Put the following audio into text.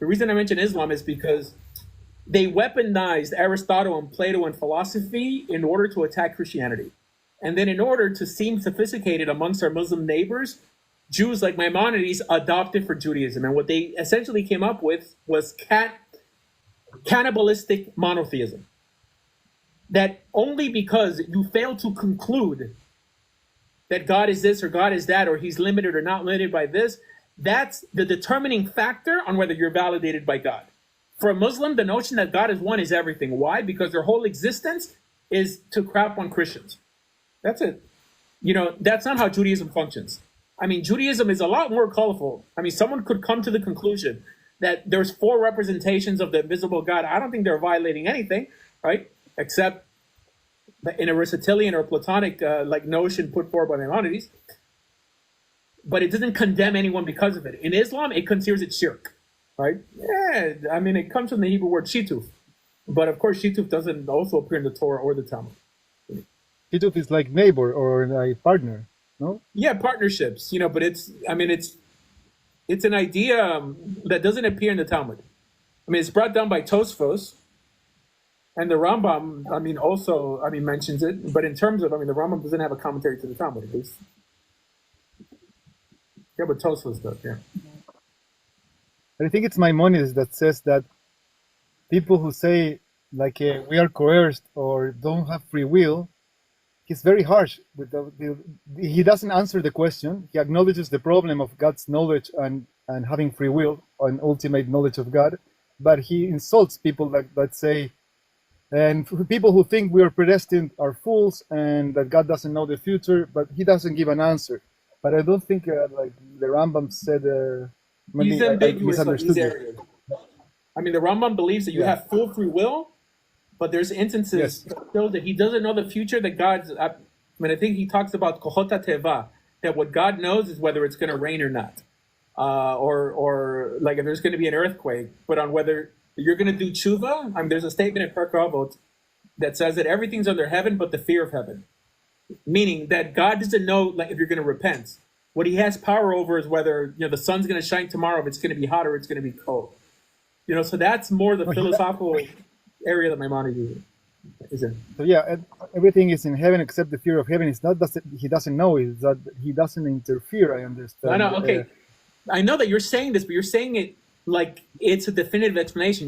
The reason I mention Islam is because they weaponized Aristotle and Plato and philosophy in order to attack Christianity. And then in order to seem sophisticated amongst our Muslim neighbors, Jews like Maimonides adopted for Judaism. And what they essentially came up with was cannibalistic monotheism. That only because you fail to conclude that God is this or God is that, or he's limited or not limited by this, that's the determining factor on whether you're validated by God. For a Muslim, the notion that God is one is everything. Why? Because their whole existence is to crap on Christians. That's it. You know, that's not how Judaism functions. I mean, Judaism is a lot more colorful. I mean, someone could come to the conclusion that there's 4 representations of the invisible God. I don't think they're violating anything, right? Except in Aristotelian or Platonic like notion put forward by Maimonides. But it doesn't condemn anyone because of it. In Islam, it considers it shirk, right? Yeah, I mean, it comes from the Hebrew word shituf. But of course, shituf doesn't also appear in the Torah or the Talmud. Shituf is like neighbor or like partner, no? Yeah, partnerships, you know, but it's an idea that doesn't appear in the Talmud. I mean, it's brought down by Tosfos, and the Rambam, also mentions it. But in terms of, the Rambam doesn't have a commentary to the Talmud, at least. Yeah, but Tosfos does, yeah. I think it's Maimonides that says that people who say, like, we are coerced or don't have free will, he's very harsh. He doesn't answer the question. He acknowledges the problem of God's knowledge and having free will and ultimate knowledge of God, but he insults people that say, and people who think we are predestined are fools and that God doesn't know the future, but he doesn't give an answer. But I don't think like the Rambam said. He's ambiguous in these areas. I mean, the Rambam believes that you have full free will, but there's instances still that he doesn't know the future. That God's. I think he talks about kohota teva, that what God knows is whether it's going to rain or not, or like if there's going to be an earthquake. But on whether you're going to do tshuva, there's a statement in Pirkei Avot that says that everything's under heaven but the fear of heaven, meaning that God doesn't know like if you're going to repent. What he has power over is whether the sun's going to shine tomorrow, if it's going to be hot or it's going to be cold. So that's more the philosophical area that Maimonides is in. So everything is in heaven except the fear of heaven. It's not that he doesn't know; it's that he doesn't interfere. I understand. I know. Okay, I know that you're saying this, but you're saying it like it's a definitive explanation.